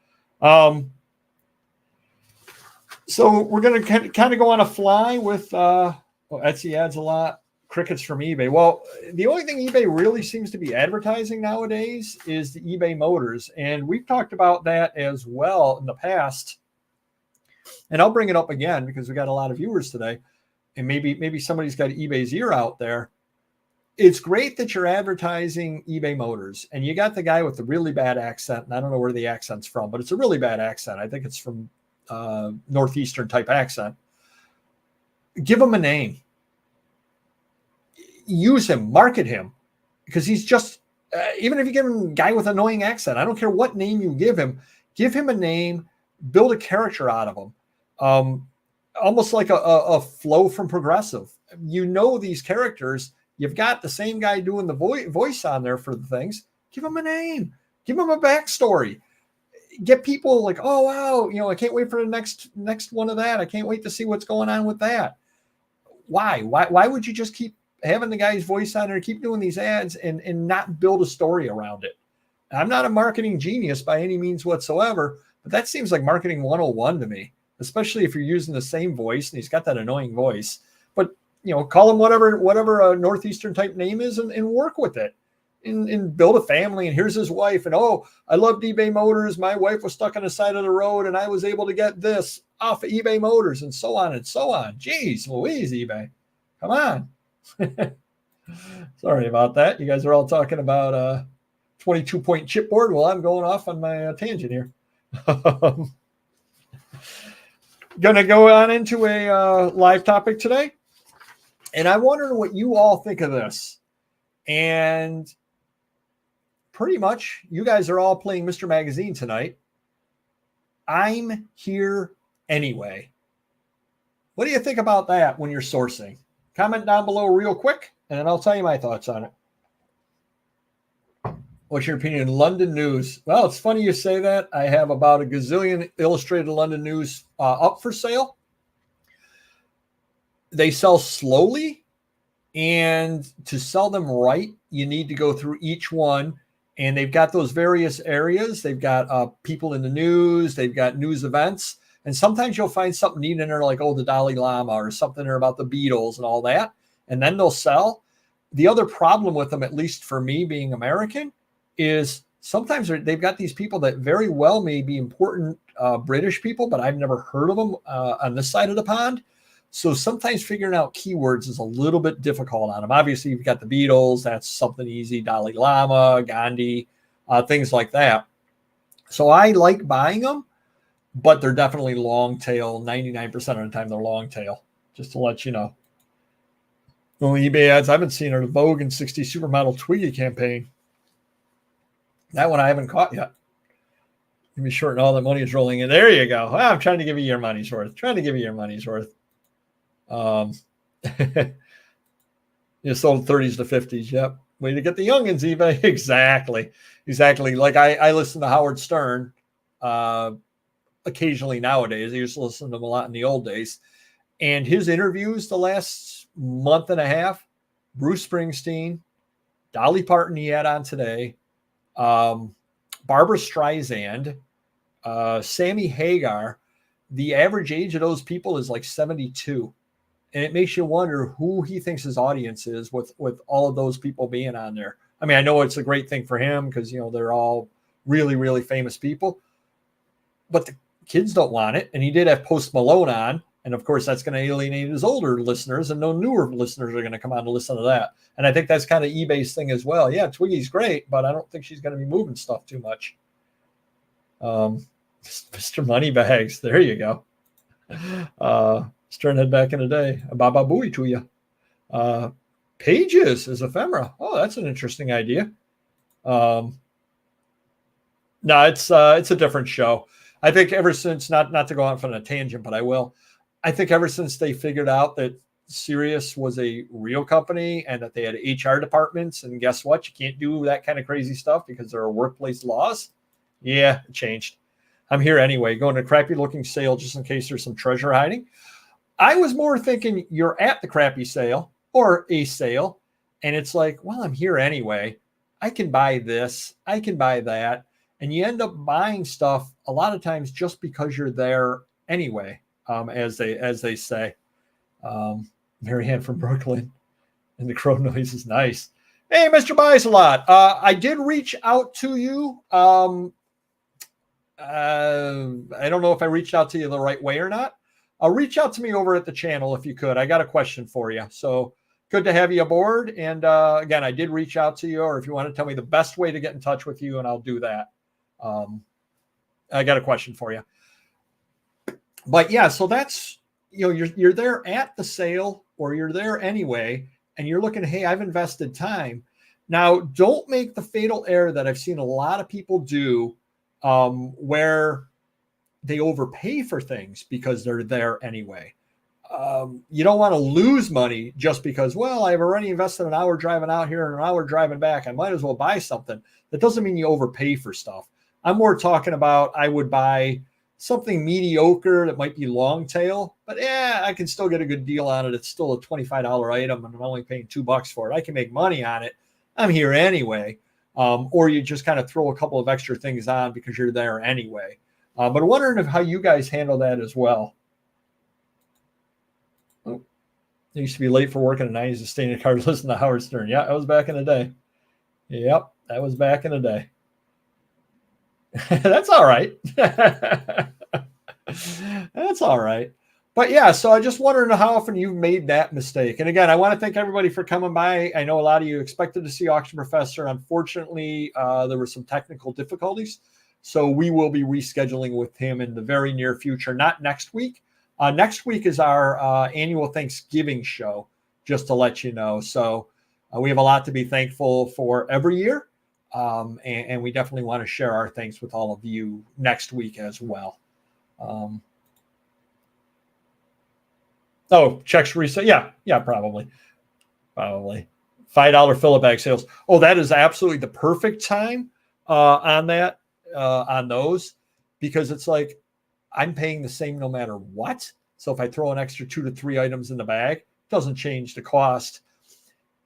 So we're going to kind of go on a fly with Etsy adds a lot. Crickets from eBay. Well, the only thing eBay really seems to be advertising nowadays is the eBay Motors. And we've talked about that as well in the past. And I'll bring it up again because we got a lot of viewers today. And maybe somebody's got eBay's ear out there. It's great that you're advertising eBay Motors. And you got the guy with the really bad accent. And I don't know where the accent's from, but it's a really bad accent. I think it's from Northeastern type accent. Give him a name. Use him, market him, because he's just, even if you give him a guy with an annoying accent, I don't care what name you give him a name, build a character out of him. Almost like a flow from Progressive. These characters, you've got the same guy doing the voice on there for the things. Give him a name, give him a backstory. Get people like, oh, wow, I can't wait for the next one of that. I can't wait to see what's going on with that. Why would you just keep having the guy's voice on there, keep doing these ads and not build a story around it? I'm not a marketing genius by any means whatsoever, But that seems like marketing 101 to me, especially if you're using the same voice and he's got that annoying voice. But, call him whatever a Northeastern type name is and work with it and build a family. And here's his wife. And, oh, I loved eBay Motors. My wife was stuck on the side of the road and I was able to get this off of eBay Motors and so on and so on. Jeez Louise, eBay. Come on. Sorry about that. You guys are all talking about 22-point chipboard. Well, I'm going off on my tangent here. Going to go on into a live topic today. And I wonder what you all think of this. And pretty much you guys are all playing Mr. Magazine tonight. I'm here anyway. What do you think about that when you're sourcing? Comment down below real quick, and then I'll tell you my thoughts on it. What's your opinion? London news. Well, it's funny you say that. I have about a gazillion illustrated London news up for sale. They sell slowly, and to sell them right, you need to go through each one. And they've got those various areas. They've got people in the news. They've got news events. And sometimes you'll find something neat in there like, oh, the Dalai Lama or something there about the Beatles and all that. And then they'll sell. The other problem with them, at least for me being American, is sometimes they've got these people that very well may be important British people, but I've never heard of them on this side of the pond. So sometimes figuring out keywords is a little bit difficult on them. Obviously, you've got the Beatles. That's something easy. Dalai Lama, Gandhi, things like that. So I like buying them, but they're definitely long tail. 99% of the time, they're long tail, just to let you know. The only eBay ads I've been seeing are the Vogue and 60 Supermodel Twiggy campaign. That one I haven't caught yet. Give me short and all that money is rolling in. There you go. I'm trying to give you your money's worth. You sold 30s to 50s. Yep. Way to get the youngins, eBay. Exactly. Like I listen to Howard Stern occasionally nowadays. I used to listen to him a lot in the old days. And his interviews the last month and a half, Bruce Springsteen, Dolly Parton he had on today, Barbara Streisand, Sammy Hagar. The average age of those people is like 72. And it makes you wonder who he thinks his audience is with all of those people being on there. I mean, I know it's a great thing for him because, they're all really, really famous people. But the kids don't want it. And he did have Post Malone on. And, of course, that's going to alienate his older listeners. And no newer listeners are going to come on to listen to that. And I think that's kind of eBay's thing as well. Yeah, Twiggy's great, but I don't think she's going to be moving stuff too much. Mr. Moneybags. There you go. Stern head back in the day. A baba booey to you. Pages is ephemera. Oh, that's an interesting idea. No, it's a different show. I think ever since, not to go off on a tangent, but I will. I think ever since they figured out that Sirius was a real company and that they had HR departments, and guess what? You can't do that kind of crazy stuff because there are workplace laws. Yeah, it changed. I'm here anyway, going to a crappy looking sale just in case there's some treasure hiding. I was more thinking you're at the crappy sale or a sale, and it's like, well, I'm here anyway. I can buy this. I can buy that. And you end up buying stuff a lot of times just because you're there anyway, as they say. Marianne from Brooklyn, and the crow noise is nice. Hey, Mr. Buys a Lot. I did reach out to you. I don't know if I reached out to you the right way or not. Reach out to me over at the channel if you could. I got a question for you. So good to have you aboard. And again, I did reach out to you, or if you want to tell me the best way to get in touch with you, and I'll do that. I got a question for you. But yeah, so that's, you're there at the sale, or you're there anyway, and you're looking, hey, I've invested time. Now, don't make the fatal error that I've seen a lot of people do, where they overpay for things because they're there anyway. You don't want to lose money just because, well, I've already invested an hour driving out here and an hour driving back. I might as well buy something. That doesn't mean you overpay for stuff. I'm more talking about I would buy something mediocre that might be long tail, but yeah, I can still get a good deal on it. It's still a $25 item and I'm only paying $2 for it. I can make money on it. I'm here anyway. Or you just kind of throw a couple of extra things on because you're there anyway. But I'm wondering how you guys handle that as well. Oh, I used to be late for work in the 90s and stay in the car to listen to Howard Stern. Yeah, that was back in the day. Yep, that was back in the day. That's all right. That's all right. But yeah, so I just wondered how often you've made that mistake. And again, I want to thank everybody for coming by. I know a lot of you expected to see Auction Professor. Unfortunately, there were some technical difficulties. So we will be rescheduling with him in the very near future, not next week. Next week is our annual Thanksgiving show, just to let you know. So we have a lot to be thankful for every year. And we definitely want to share our thanks with all of you next week as well. Checks reset. Yeah, probably. $5 fill bag sales. Oh, that is absolutely the perfect time on that, on those, because it's like I'm paying the same no matter what. So if I throw an extra 2 to 3 items in the bag, it doesn't change the cost.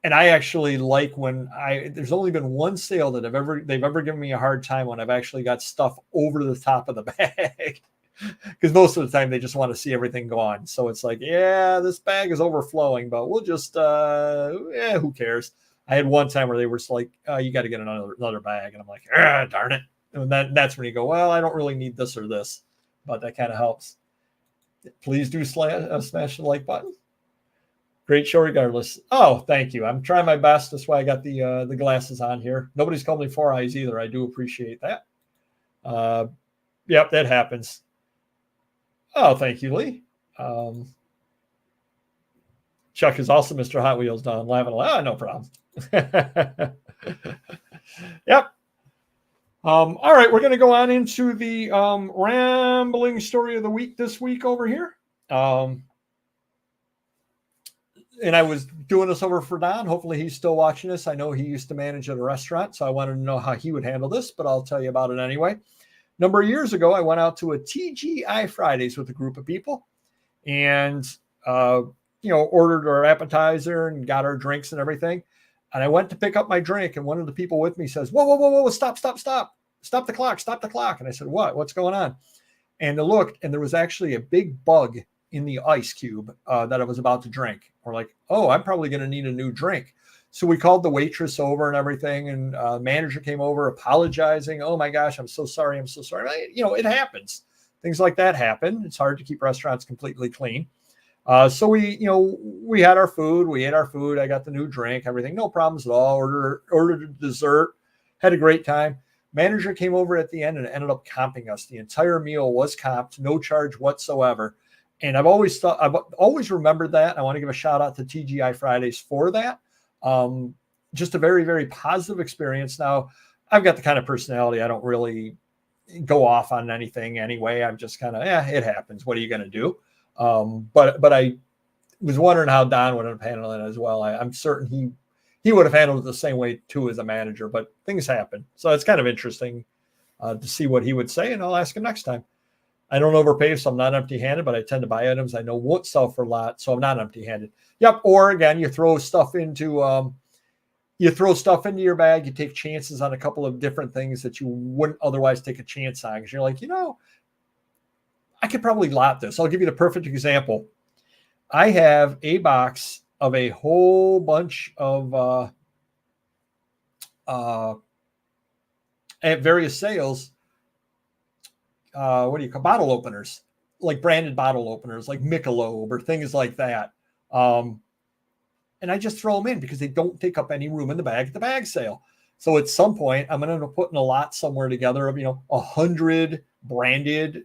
And I actually like when there's only been one sale that they've ever given me a hard time when I've actually got stuff over the top of the bag. Because most of the time they just want to see everything gone. So it's like, yeah, this bag is overflowing, but we'll just, who cares? I had one time where they were just like, you got to get another bag. And I'm like, darn it. And that's when you go, well, I don't really need this or this, but that kind of helps. Please do smash the like button. Great show regardless. Oh, thank you. I'm trying my best. That's why I got the glasses on here. Nobody's called me 4 eyes either. I do appreciate that. Yep, that happens. Oh, thank you, Lee. Chuck is also Mr. Hot Wheels Don. Laughing aloud. No problem. Yep. All right, we're going to go on into the rambling story of the week this week over here. And I was doing this over for Don. Hopefully he's still watching this. I know he used to manage at a restaurant, so I wanted to know how he would handle this, but I'll tell you about it anyway. Number of years ago, I went out to a TGI Fridays with a group of people and, ordered our appetizer and got our drinks and everything. And I went to pick up my drink, and one of the people with me says, whoa, stop the clock. And I said, what's going on? And I looked, and there was actually a big bug in the ice cube that I was about to drink. We're like, oh, I'm probably going to need a new drink. So we called the waitress over and everything, and manager came over apologizing. Oh my gosh, I'm so sorry. It happens. Things like that happen. It's hard to keep restaurants completely clean. So we had our food. We ate our food. I got the new drink, everything. No problems at all. Ordered a dessert. Had a great time. Manager came over at the end and ended up comping us. The entire meal was comped, no charge whatsoever. And I've always remembered that. I want to give a shout out to TGI Fridays for that. Just a very, very positive experience. Now, I've got the kind of personality, I don't really go off on anything anyway. I'm just kind of, it happens. What are you going to do? But I was wondering how Don would have handled it as well. I'm certain he would have handled it the same way too as a manager, but things happen. So it's kind of interesting to see what he would say, and I'll ask him next time. I don't overpay, so I'm not empty-handed, but I tend to buy items I know won't sell for a lot, so I'm not empty-handed. Yep. Or again, you throw stuff into your bag. You take chances on a couple of different things that you wouldn't otherwise take a chance on, because you're like, I could probably lot this. I'll give you the perfect example. I have a box of a whole bunch of at various sales. What do you call bottle openers, like branded bottle openers, like Michelob or things like that. And I just throw them in because they don't take up any room in the bag at the bag sale. So at some point, I'm going to end up putting a lot somewhere together of 100 branded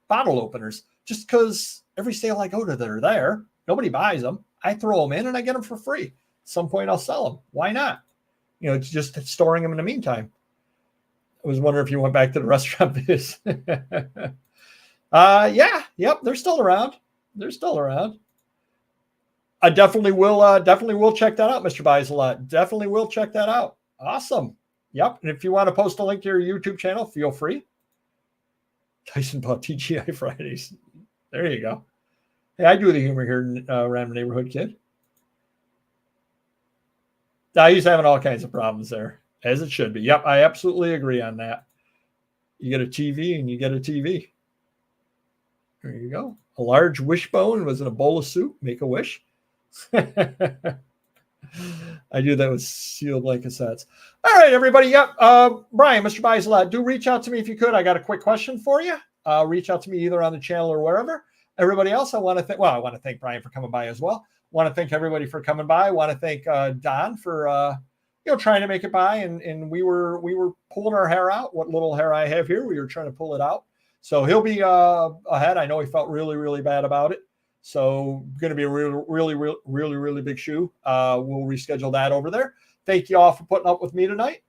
bottle openers, just because every sale I go to, they're there. Nobody buys them. I throw them in and I get them for free. At some point, I'll sell them. Why not? It's just storing them in the meantime. I was wondering if you went back to the restaurant biz. Yep, they're still around. I definitely will check that out, Mr. Buys a Lot. Definitely will check that out. Awesome. Yep. And if you want to post a link to your YouTube channel, feel free. Tyson bought TGI Fridays. There you go. Hey, I do the humor here around the neighborhood, kid. He's having all kinds of problems there, as it should be. Yep, I absolutely agree on that. You get a TV and you get a TV. There you go. A large wishbone was in a bowl of soup. Make a wish. I do that with sealed blanket sets. All right, everybody. Yep. Brian, Mr. Bislett, do reach out to me if you could. I got a quick question for you. Reach out to me either on the channel or wherever. Everybody else, I want to thank Brian for coming by as well. Want to thank everybody for coming by. I want to thank Don for trying to make it by, and we were pulling our hair out. What little hair I have here, we were trying to pull it out. So he'll be ahead. I know he felt really, really bad about it. So going to be a really big shoe. We'll reschedule that over there. Thank you all for putting up with me tonight.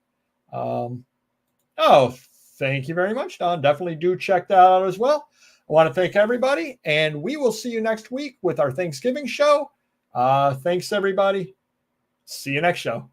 Thank you very much, Don. Definitely do check that out as well. I want to thank everybody, and we will see you next week with our Thanksgiving show. Thanks, everybody. See you next show.